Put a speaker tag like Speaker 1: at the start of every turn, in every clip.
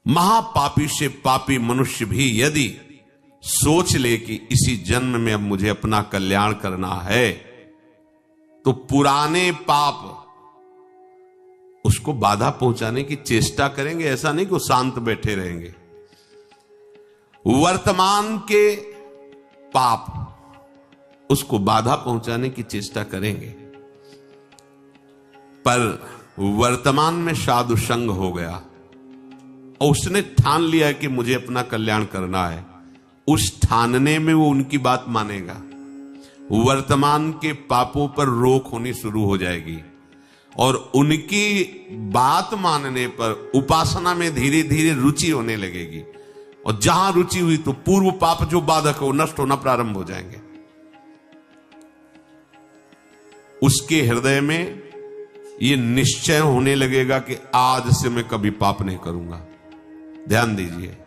Speaker 1: महापापी से पापी मनुष्य भी यदि सोच ले कि इसी जन्म में अब मुझे अपना कल्याण करना है, तो पुराने पाप उसको बाधा पहुंचाने की चेष्टा करेंगे। ऐसा नहीं कि वो शांत बैठे रहेंगे। वर्तमान के पाप उसको बाधा पहुंचाने की चेष्टा करेंगे, पर वर्तमान में साधु संग हो गया और उसने ठान लिया कि मुझे अपना कल्याण करना है, उस ठानने में वो उनकी बात मानेगा। वर्तमान के पापों पर रोक होनी शुरू हो जाएगी और उनकी बात मानने पर उपासना में धीरे धीरे रुचि होने लगेगी, और जहां रुचि हुई तो पूर्व पाप जो बाधक हो नष्ट होना प्रारंभ हो जाएंगे। उसके हृदय में यह निश्चय होने लगेगा कि आज से मैं कभी पाप नहीं करूंगा। ध्यान दीजिए,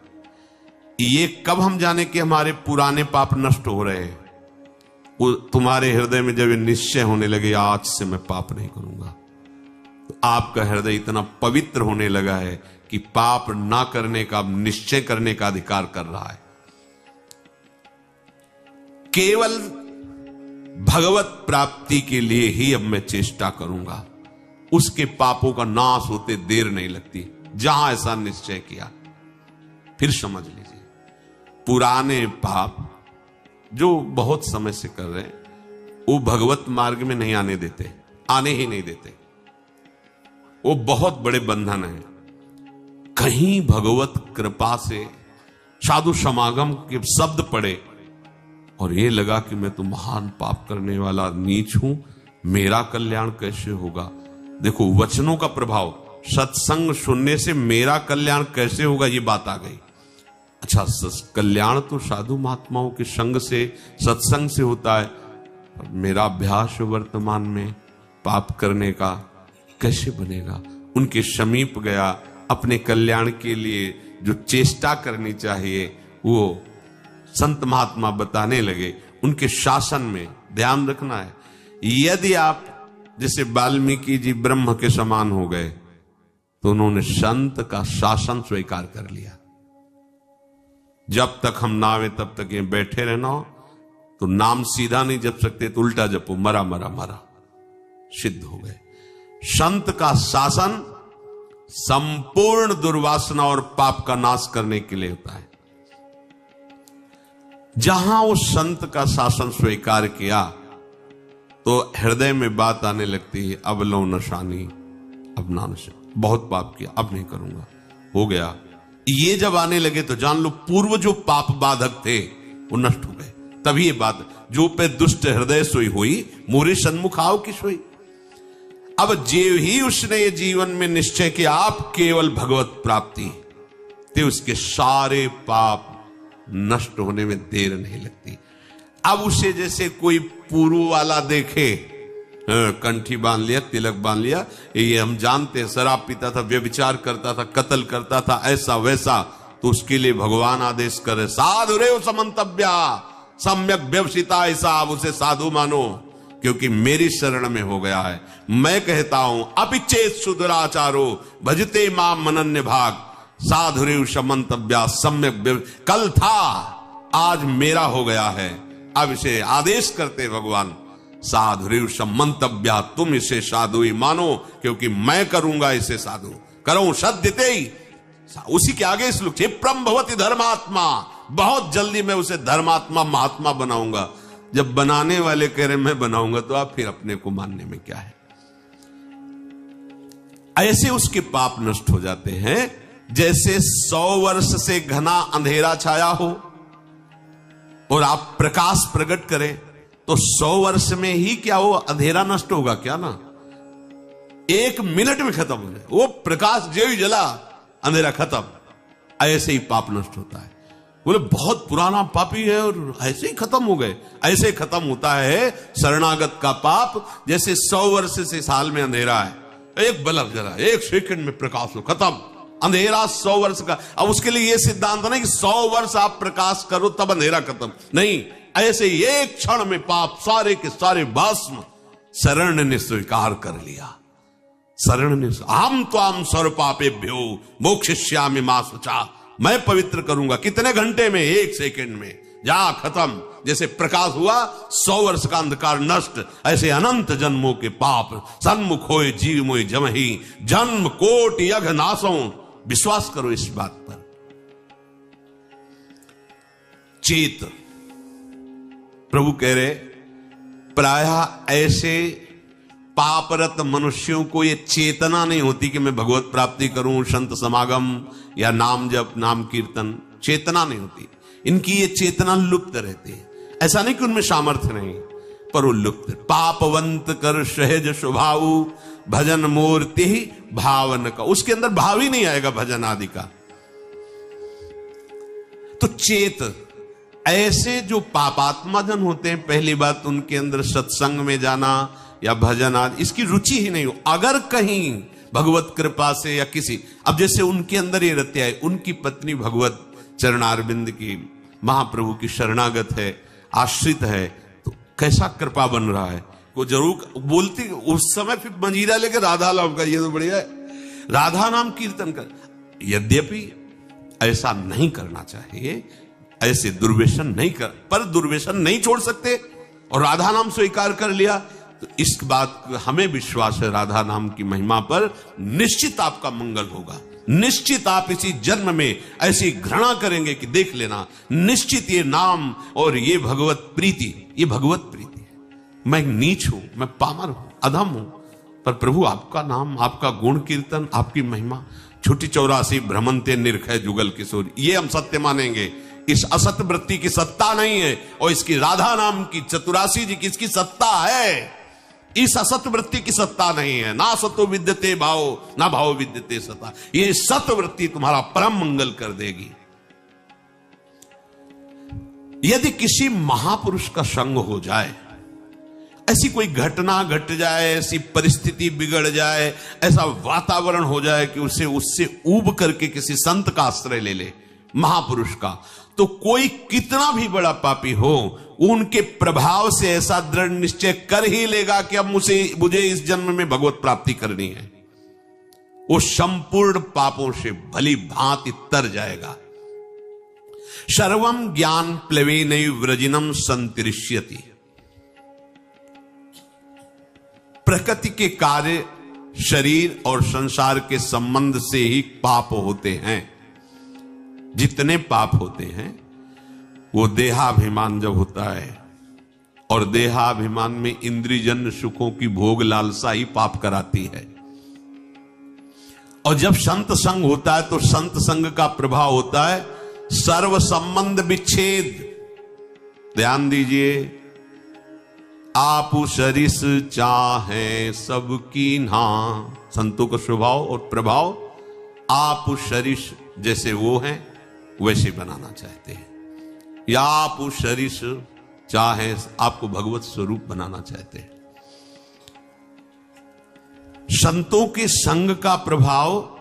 Speaker 1: ये कब हम जाने कि हमारे पुराने पाप नष्ट हो रहे हैं? तुम्हारे हृदय में जब ये निश्चय होने लगे आज से मैं पाप नहीं करूंगा, तो आपका हृदय इतना पवित्र होने लगा है कि पाप ना करने का निश्चय करने का अधिकार कर रहा है। केवल भगवत प्राप्ति के लिए ही अब मैं चेष्टा करूंगा। उसके पापों का नाश होते देर नहीं लगती। जहां ऐसा निश्चय किया, फिर समझ लीजिए पुराने पाप जो बहुत समय से कर रहे हैं वो भगवत मार्ग में नहीं आने देते, आने ही नहीं देते। वो बहुत बड़े बंधन है। कहीं भगवत कृपा से साधु समागम के शब्द पड़े और ये लगा कि मैं तो महान पाप करने वाला नीच हूं, मेरा कल्याण कैसे होगा? देखो वचनों का प्रभाव, सत्संग सुनने से मेरा कल्याण कैसे होगा, ये बात आ गई। अच्छा, कल्याण तो साधु महात्माओं के संग से, सत्संग से होता है, पर मेरा अभ्यास वर्तमान में पाप करने का कैसे बनेगा? उनके समीप गया, अपने कल्याण के लिए जो चेष्टा करनी चाहिए वो संत महात्मा बताने लगे। उनके शासन में ध्यान रखना है। यदि आप जैसे वाल्मीकि जी ब्रह्म के समान हो गए तो उन्होंने संत का शासन स्वीकार कर लिया। जब तक हम ना आवे तब तक ये बैठे रहना हो, तो नाम सीधा नहीं जप सकते तो उल्टा जपो, मरा मरा मरा, सिद्ध हो गए। संत का शासन संपूर्ण दुर्वासना और पाप का नाश करने के लिए होता है। जहां उस संत का शासन स्वीकार किया तो हृदय में बात आने लगती है, अब लो नशानी, अब ना नशा, बहुत पाप किया, अब नहीं करूंगा, हो गया। ये जब आने लगे तो जान लो पूर्व जो पाप बाधक थे वो नष्ट हो गए। तभी ये बात, जो पे दुष्ट हृदय सोई हुई, मोरे सन्मुख आओ की सोई। अब जे ही उसने ये जीवन में निश्चय किया आप केवल भगवत प्राप्ति, तो उसके सारे पाप नष्ट होने में देर नहीं लगती। अब उसे जैसे कोई पूर्व वाला देखे, कंठी बांध लिया, तिलक बांध लिया, ये हम जानते हैं, शराब पीता था, व्यभिचार करता था, कत्ल करता था, ऐसा वैसा, तो उसके लिए भगवान आदेश करे, साधु रे समंतव्या सम्यक व्यवसिता, ऐसा आप उसे साधु मानो क्योंकि मेरी शरण में हो गया है। मैं कहता हूं अपिचेत सुदुराचारो भजते माम मनन्य भाग, साधु रे समंतव्या सम्यक, कल था आज मेरा हो गया है। अब इसे आदेश करते भगवान, साधु सम्मंतव्या, तुम इसे साधु ही मानो क्योंकि मैं करूंगा इसे साधु, करूं सद्यते ही। उसी के आगे श्लोक, क्षिप्रम भवति धर्मात्मा, बहुत जल्दी मैं उसे धर्मात्मा महात्मा बनाऊंगा। जब बनाने वाले कह रहे मैं बनाऊंगा तो आप फिर अपने को मानने में क्या है? ऐसे उसके पाप नष्ट हो जाते हैं जैसे 100 वर्ष से घना अंधेरा छाया हो और आप प्रकाश प्रकट करें तो 100 वर्ष में ही क्या वो अंधेरा नष्ट होगा क्या? ना, 1 मिनट में खत्म हो जाए वो प्रकाश, जो ही जला अंधेरा खत्म। ऐसे ही पाप नष्ट होता है। बोले बहुत पुराना पापी है और ऐसे ही खत्म हो गए। ऐसे खत्म होता है शरणागत का पाप जैसे 100 वर्ष से साल में अंधेरा है, एक बल्ब जला, 1 सेकंड में प्रकाश हो, खत्म अंधेरा 100 वर्ष का। अब उसके लिए यह सिद्धांत नहीं कि 100 वर्ष आप प्रकाश करो तब अंधेरा खत्म, नहीं, ऐसे ही एक क्षण में पाप सारे के सारे भस्म शरण ने स्वीकार कर लिया। शरण ने आम त्वाम सर्व पापेभ्यो मोक्षयिष्यामि मा शुचा, मैं पवित्र करूंगा। कितने घंटे में? 1 सेकंड में, जा खत्म। जैसे प्रकाश हुआ 100 वर्ष का अंधकार नष्ट, ऐसे अनंत जन्मों के पाप सन्मुख होए जीव मोय जमहि, जन्म कोटि यघ नासों। विश्वास करो इस बात पर। चेत, प्रभु कह रहे प्रायः ऐसे पापरत मनुष्यों को ये चेतना नहीं होती कि मैं भगवत प्राप्ति करूं, संत समागम या नाम जप नाम कीर्तन, चेतना नहीं होती इनकी। ये चेतना लुप्त रहती है। ऐसा नहीं कि उनमें सामर्थ्य नहीं, पर वो लुप्त। पापवंत कर सहज स्वभाव, भजन मूर्ति भावन का, उसके अंदर भाव ही नहीं आएगा भजन आदि का। तो चेत, ऐसे जो पापात्मा जन होते हैं, पहली बात उनके अंदर सत्संग में जाना या भजन आदि इसकी रुचि ही नहीं हो। अगर कहीं भगवत कृपा से या किसी, अब जैसे उनके अंदर ये रहते है, उनकी पत्नी भगवत चरणारविंद की महाप्रभु की शरणागत है, आश्रित है, तो कैसा कृपा बन रहा है। वो जरूर बोलती उस समय, फिर मंजीरा लेके राधा नाम का, ये तो बढ़िया है, राधा नाम कीर्तन कर। यद्यपि ऐसा नहीं करना चाहिए, ऐसे दुर्व्यसन नहीं कर, पर दुर्व्यसन नहीं छोड़ सकते और राधा नाम स्वीकार कर लिया तो इस बात हमें विश्वास है, राधा नाम की महिमा पर निश्चित आपका मंगल होगा। निश्चित आप इसी जन्म में ऐसी घृणा करेंगे कि देख लेना, निश्चित ये नाम और ये भगवत प्रीति, ये भगवत प्रीति है। मैं नीच हूं, मैं पामर हूं, अधम हूं, पर प्रभु आपका नाम, आपका गुण कीर्तन, आपकी महिमा, छुट्टी 84 भ्रमंते निरखय जुगल किशोर, ये हम सत्य मानेंगे। इस असत वृत्ति की सत्ता नहीं है, और इसकी राधा नाम की चतुरासी जी की इसकी सत्ता है। इस असत वृत्ति की सत्ता नहीं है। ना सतो विद्यते भाव, ना भाव विद्यते सता। ये सत वृत्ति तुम्हारा परम मंगल कर देगी। यदि किसी महापुरुष का संग हो जाए, ऐसी कोई घटना घट जाए, ऐसी परिस्थिति बिगड़ जाए, ऐसा वातावरण हो जाए कि उसे उससे ऊब करके किसी संत का आश्रय ले ले, महापुरुष का, तो कोई कितना भी बड़ा पापी हो, उनके प्रभाव से ऐसा दृढ़ निश्चय कर ही लेगा कि अब मुझे इस जन्म में भगवत प्राप्ति करनी है। वो संपूर्ण पापों से भली भांति तर जाएगा। सर्वम ज्ञान प्लवेनैव व्रजिनम संतरिष्यति। प्रकृति के कार्य शरीर और संसार के संबंध से ही पाप होते हैं। जितने पाप होते हैं वो देहाभिमान जब होता है, और देहाभिमान में इंद्रियजन्य सुखों की भोग लालसा ही पाप कराती है। और जब संत संग होता है तो संत संग का प्रभाव होता है सर्व संबंध विच्छेद। ध्यान दीजिए, आप सरिस चाहे सबकी ना, संतों का स्वभाव और प्रभाव आप सरिस जैसे वो हैं वैसे बनाना चाहते हैं, या आप सरिस चाहे आपको भगवत स्वरूप बनाना चाहते हैं। संतों के संग का प्रभाव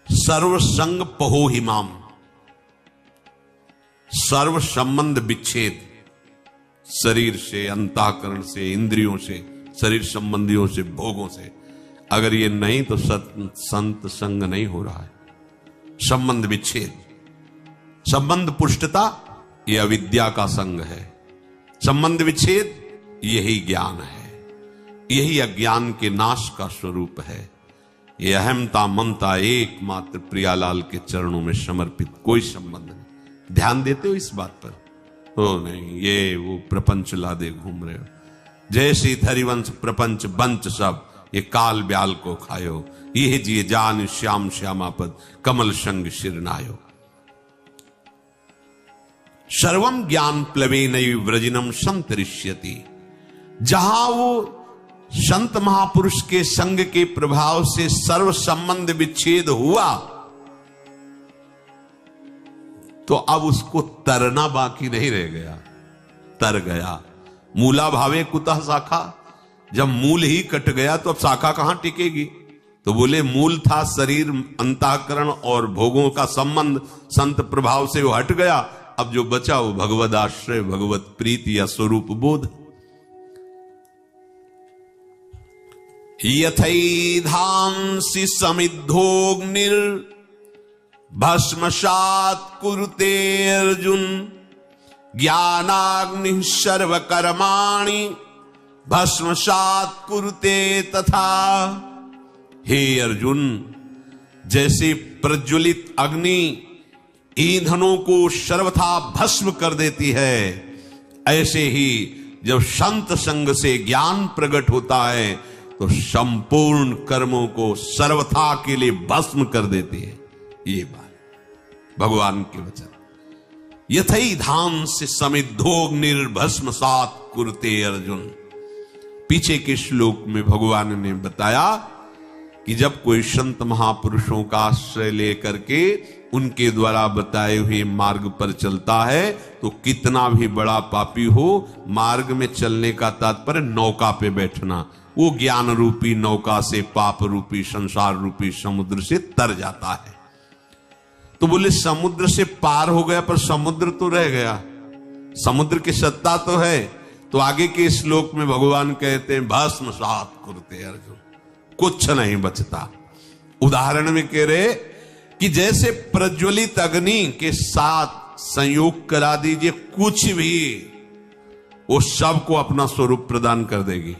Speaker 1: सर्व संग पहो हिमाम, सर्व संबंध विच्छेद, शरीर से, अंतःकरण से, इंद्रियों से, शरीर संबंधियों से, भोगों से। अगर ये नहीं तो संत संग नहीं हो रहा है। संबंध विच्छेद, संबंध पुष्टता, यह अविद्या का संग है। संबंध विच्छेद, यही ज्ञान है, यही अज्ञान के नाश का स्वरूप है। ये अहमता ममता एकमात्र प्रियालाल के चरणों में समर्पित, कोई संबंध नहीं। ध्यान देते हो इस बात पर? ओ नहीं, ये वो प्रपंच लादे घूम रहे हो। जय श्री हरिवंश प्रपंच बंच सब, ये काल ब्याल को खायो, ये जिए जान श्याम श्यामापद, कमल संग शिरनायो। सर्वम ज्ञान प्लवेनैव व्रजिनम संतरिष्यति। जहां वो संत महापुरुष के संग के प्रभाव से सर्व संबंध विच्छेद हुआ, तो अब उसको तरना बाकी नहीं रह गया, तर गया। मूला भावे कुतः शाखा, जब मूल ही कट गया तो अब शाखा कहां टिकेगी? तो बोले मूल था शरीर, अंतःकरण और भोगों का संबंध, संत प्रभाव से वो हट गया। अब जो बचा वो भगवद आश्रय, भगवत प्रीति या स्वरूप बोध। यथैधांसि समिद्धोऽग्निर् भस्मसात् कुरुते अर्जुन ज्ञानाग्निः सर्वकर्माणि भस्मसात् कुरुते तथा। हे अर्जुन, जैसे प्रज्वलित अग्नि ईंधनों को सर्वथा भस्म कर देती है, ऐसे ही जब संत संग से ज्ञान प्रकट होता है तो संपूर्ण कर्मों को सर्वथा के लिए भस्म कर देती है। ये बात भगवान के वचन। यथैधांसि समिद्धोऽग्निर्भस्मसात् कुरुते अर्जुन। पीछे के श्लोक में भगवान ने बताया कि जब कोई संत महापुरुषों का आश्रय लेकर के उनके द्वारा बताए हुए मार्ग पर चलता है तो कितना भी बड़ा पापी हो, मार्ग में चलने का तात्पर्य नौका पे बैठना, वो ज्ञान रूपी नौका से पाप रूपी संसार रूपी समुद्र से तर जाता है। तो बोले समुद्र से पार हो गया पर समुद्र तो रह गया, समुद्र की सत्ता तो है। तो आगे के श्लोक में भगवान कहते हैं भस्मसात् कुरुते अर्जुन, कुछ नहीं बचता। उदाहरण में कह रहे कि जैसे प्रज्वलित अग्नि के साथ संयोग करा दीजिए कुछ भी, वो सबको अपना स्वरूप प्रदान कर देगी।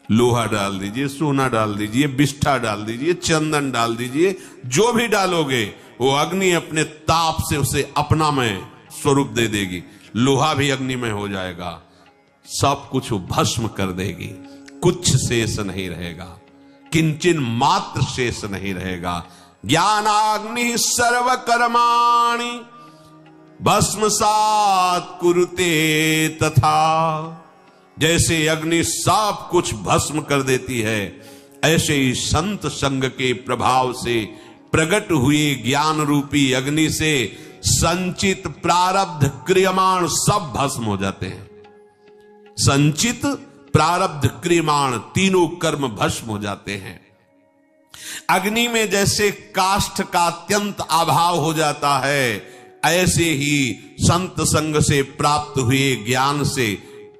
Speaker 1: लोहा डाल दीजिए, सोना डाल दीजिए, बिष्ठा डाल दीजिए, चंदन डाल दीजिए, जो भी डालोगे वो अग्नि अपने ताप से उसे अपना में स्वरूप दे देगी। लोहा भी अग्नि में हो जाएगा, सब कुछ भस्म कर देगी, कुछ शेष नहीं रहेगा, किंचन मात्र शेष नहीं रहेगा। ज्ञानाग्नि सर्वकर्माणि भस्मसात् कुरुते तथा। जैसे अग्नि सब कुछ भस्म कर देती है, ऐसे ही संत संग के प्रभाव से प्रकट हुए ज्ञान रूपी अग्नि से संचित प्रारब्ध क्रियमाण सब भस्म हो जाते हैं। संचित प्रारब्ध क्रियमाण तीनों कर्म भस्म हो जाते हैं। अग्नि में जैसे काष्ठ का अत्यंत अभाव हो जाता है, ऐसे ही संत संग से प्राप्त हुए ज्ञान से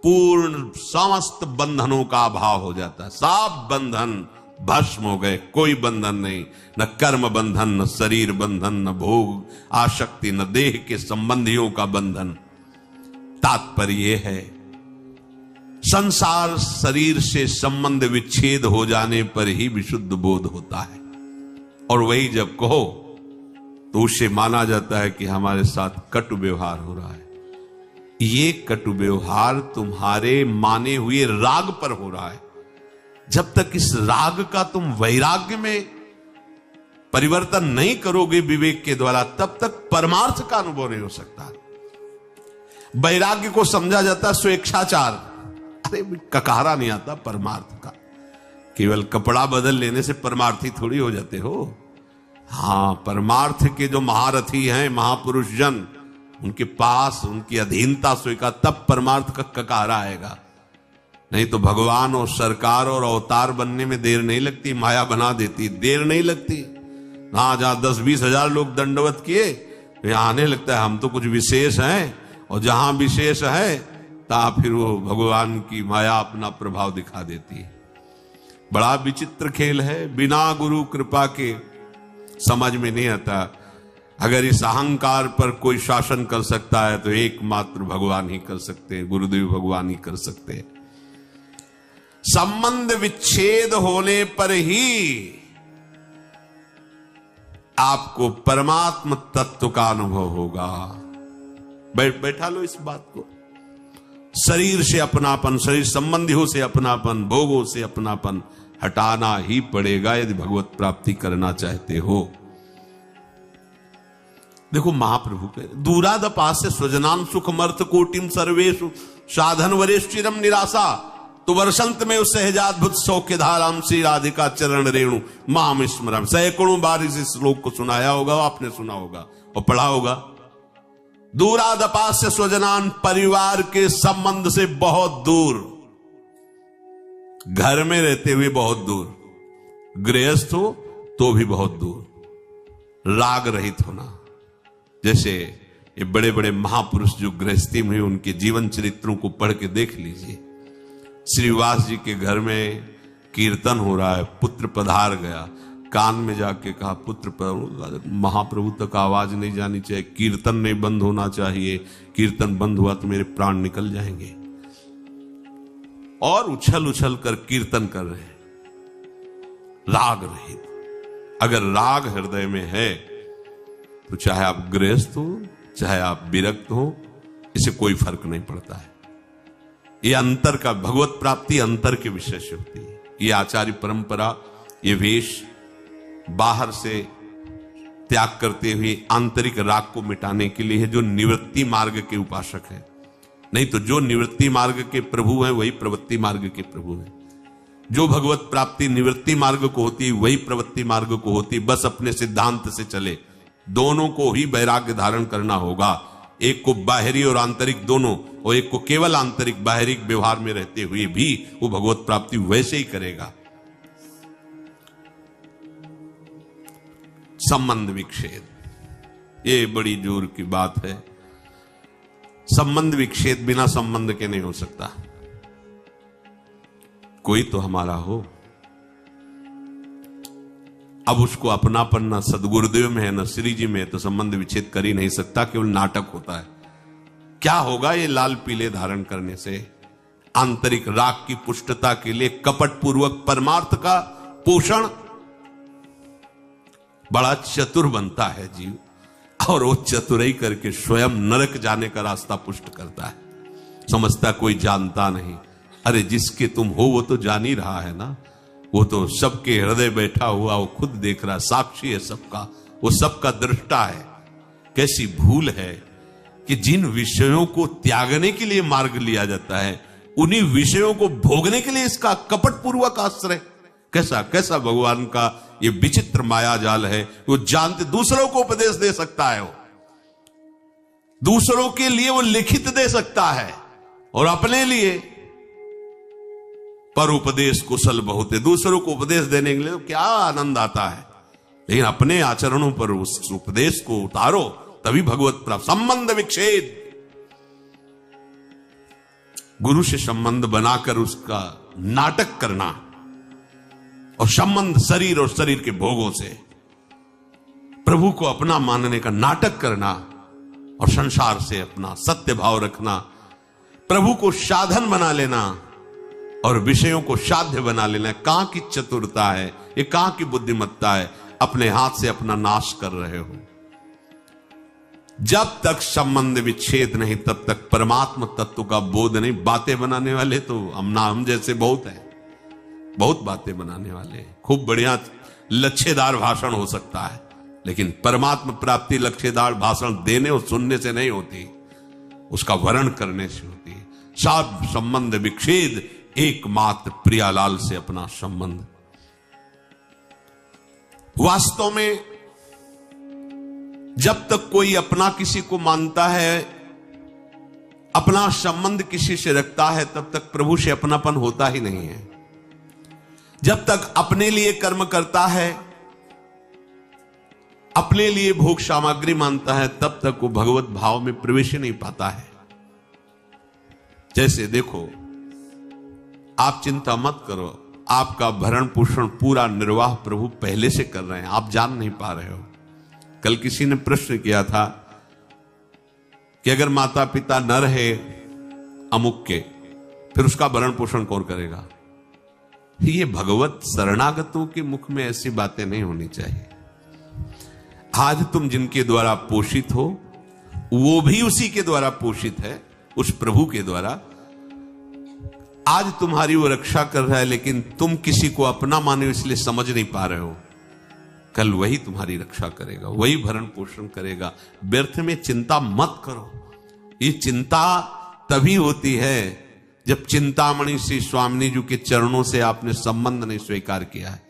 Speaker 1: पूर्ण समस्त बंधनों का अभाव हो जाता है। सब बंधन भस्म हो गए, कोई बंधन नहीं, न कर्म बंधन, न शरीर बंधन, न भोग आसक्ति, न देह के संबंधियों का बंधन। तात्पर्य है संसार शरीर से संबंध विच्छेद हो जाने पर ही विशुद्ध बोध होता है, और वही जब कहो तो उसे माना जाता है कि हमारे साथ कटु व्यवहार हो रहा है। ये कटु व्यवहार तुम्हारे माने हुए राग पर हो रहा है। जब तक इस राग का तुम वैराग्य में परिवर्तन नहीं करोगे विवेक के द्वारा, तब तक परमार्थ का अनुभव नहीं हो सकता। वैराग्य को समझा जाता है स्वेच्छाचार। अरे ककारा नहीं आता परमार्थ का। केवल कपड़ा बदल लेने से परमार्थी थोड़ी हो जाते हो। हाँ, परमार्थ के जो महारथी हैं, महापुरुष जन, उनके पास उनकी अधीनता स्वीकार, तब परमार्थ का ककारा आएगा। नहीं तो भगवान और सरकार और अवतार बनने में देर नहीं लगती, माया बना देती, देर नहीं लगती। हाँ, जहां 10-20 हजार लोग दंडवत किए, यहां आने लगता है हम तो कुछ विशेष हैं, और जहां विशेष है ता फिर वो भगवान की माया अपना प्रभाव दिखा देती है। बड़ा विचित्र खेल है, बिना गुरु कृपा के समझ में नहीं आता। अगर इस अहंकार पर कोई शासन कर सकता है तो एकमात्र भगवान ही कर सकते हैं, गुरुदेव भगवान ही कर सकते हैं। संबंध विच्छेद होने पर ही आपको परमात्म तत्व का अनुभव होगा। बैठा लो इस बात को। शरीर से अपनापन, शरीर संबंधियों से अपनापन, भोगों से अपनापन हटाना ही पड़ेगा यदि भगवत प्राप्ति करना चाहते हो। देखो महाप्रभु के दूरादपास्य स्वजनान सुखमर्थ कोटिम सर्वेषु साधन वरेश्चिरम निराशा तो वर्षंत में उस सहजाद्भुत सौख्य धाराम श्री राधिका चरण रेणु माम स्मरम। सैकड़ों बार इस श्लोक को सुनाया होगा, आपने सुना होगा और पढ़ा होगा। दूरादपास्य स्वजनान, परिवार के संबंध से बहुत दूर, घर में रहते हुए बहुत दूर, गृहस्थ हो तो भी बहुत दूर, राग रहित होना। जैसे ये बड़े बड़े महापुरुष जो गृहस्थी में, उनके जीवन चरित्रों को पढ़ के देख लीजिए। श्रीवास जी के घर में कीर्तन हो रहा है, पुत्र पधार गया, कान में जाके कहा पुत्र महाप्रभु तक आवाज नहीं जानी चाहिए, कीर्तन नहीं बंद होना चाहिए, कीर्तन बंद हुआ तो मेरे प्राण निकल जाएंगे। और उछल उछल कर कीर्तन कर रहे हैं, राग रहित। अगर राग हृदय में है तो चाहे आप गृहस्थ हो, चाहे आप विरक्त हो, इसे कोई फर्क नहीं पड़ता है। ये अंतर का, भगवत प्राप्ति अंतर के विषय से होती है। ये आचार्य परंपरा, ये वेश बाहर से त्याग करते हुए आंतरिक राग को मिटाने के लिए है, जो निवृत्ति मार्ग के उपासक है। नहीं तो जो निवृत्ति मार्ग के प्रभु हैं वही प्रवृत्ति मार्ग के प्रभु हैं। जो भगवत प्राप्ति निवृत्ति मार्ग को होती वही प्रवृत्ति मार्ग को होती। बस अपने सिद्धांत से चले, दोनों को ही वैराग्य धारण करना होगा। एक को बाहरी और आंतरिक दोनों, और एक को केवल आंतरिक बाहरी व्यवहार में रहते हुए भी वो भगवत प्राप्ति वैसे ही करेगा। संबंध विच्छेद, ये बड़ी जोर की बात है। संबंध विच्छेद बिना संबंध के नहीं हो सकता। कोई तो हमारा हो, अब उसको अपनापन न सदगुरुदेव में है न श्री जी में है, तो संबंध विच्छेद कर ही नहीं सकता, केवल नाटक होता है। क्या होगा ये लाल पीले धारण करने से? आंतरिक राग की पुष्टता के लिए कपट पूर्वक परमार्थ का पोषण। बड़ा चतुर बनता है जीव, और वो चतुराई करके स्वयं नरक जाने का रास्ता पुष्ट करता है। समझता कोई जानता नहीं। अरे जिसके तुम हो वो तो जान ही रहा है ना, वो तो सबके हृदय बैठा हुआ, वो खुद देख रहा, साक्षी है सबका, वो सबका दृष्टा है। कैसी भूल है कि जिन विषयों को त्यागने के लिए मार्ग लिया जाता है, उन्हीं विषयों को भोगने के लिए इसका कपटपूर्वक आश्रय। कैसा कैसा भगवान का ये विचित्र माया जाल है। वो जानते, दूसरों को उपदेश दे सकता है, वो दूसरों के लिए वो लिखित दे सकता है, और अपने लिए पर उपदेश कुशल बहुत है। दूसरों को उपदेश देने के लिए तो क्या आनंद आता है, लेकिन अपने आचरणों पर उस उपदेश को उतारो, तभी भगवत प्राप्त। संबंध विच्छेद, गुरु से संबंध बनाकर उसका नाटक करना, और संबंध शरीर और शरीर के भोगों से प्रभु को अपना मानने का नाटक करना, और संसार से अपना सत्य भाव रखना, प्रभु को साधन बना लेना और विषयों को साध्य बना लेना। कहां की चतुरता है ये, कहां की बुद्धिमत्ता है? अपने हाथ से अपना नाश कर रहे हो। जब तक संबंध विच्छेद नहीं, तब तक परमात्मा तत्व का बोध नहीं। बातें बनाने वाले तो हम जैसे बहुत हैं, बहुत बातें बनाने वाले, खूब बढ़िया लच्छेदार भाषण हो सकता है, लेकिन परमात्मा प्राप्ति लच्छेदार भाषण देने और सुनने से नहीं होती, उसका वर्ण करने से होती है। सब संबंध विच्छेद, एकमात्र प्रियालाल से अपना संबंध। वास्तव में जब तक कोई अपना किसी को मानता है, अपना संबंध किसी से रखता है, तब तक प्रभु से अपनापन होता ही नहीं है। जब तक अपने लिए कर्म करता है, अपने लिए भोग सामग्री मानता है, तब तक वो भगवत भाव में प्रवेश ही नहीं पाता है। जैसे देखो, आप चिंता मत करो, आपका भरण पोषण पूरा निर्वाह प्रभु पहले से कर रहे हैं, आप जान नहीं पा रहे हो। कल किसी ने प्रश्न किया था कि अगर माता पिता न रहे अमुक के, फिर उसका भरण पोषण कौन करेगा? ये भगवत शरणागतों के मुख में ऐसी बातें नहीं होनी चाहिए। आज तुम जिनके द्वारा पोषित हो, वो भी उसी के द्वारा पोषित है, उस प्रभु के द्वारा। आज तुम्हारी वो रक्षा कर रहा है, लेकिन तुम किसी को अपना माने इसलिए समझ नहीं पा रहे हो। कल वही तुम्हारी रक्षा करेगा, वही भरण पोषण करेगा। व्यर्थ में चिंता मत करो। ये चिंता तभी होती है जब चिंतामणि श्री स्वामी जी के चरणों से आपने संबंध नहीं स्वीकार किया है।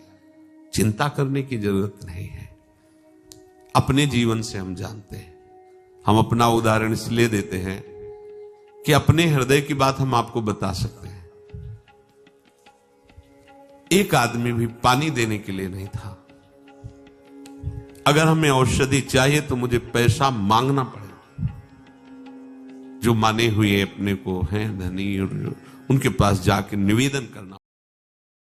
Speaker 1: चिंता करने की जरूरत नहीं है। अपने जीवन से हम जानते हैं। हम अपना उदाहरण इसलिए देते हैं कि अपने हृदय की बात हम आपको बता सकते हैं। एक आदमी भी पानी देने के लिए नहीं था। अगर हमें औषधि चाहिए तो मुझे पैसा मांगना पड़ेगा। जो माने हुए अपने को हैं धनी, और उनके पास जाके निवेदन करना।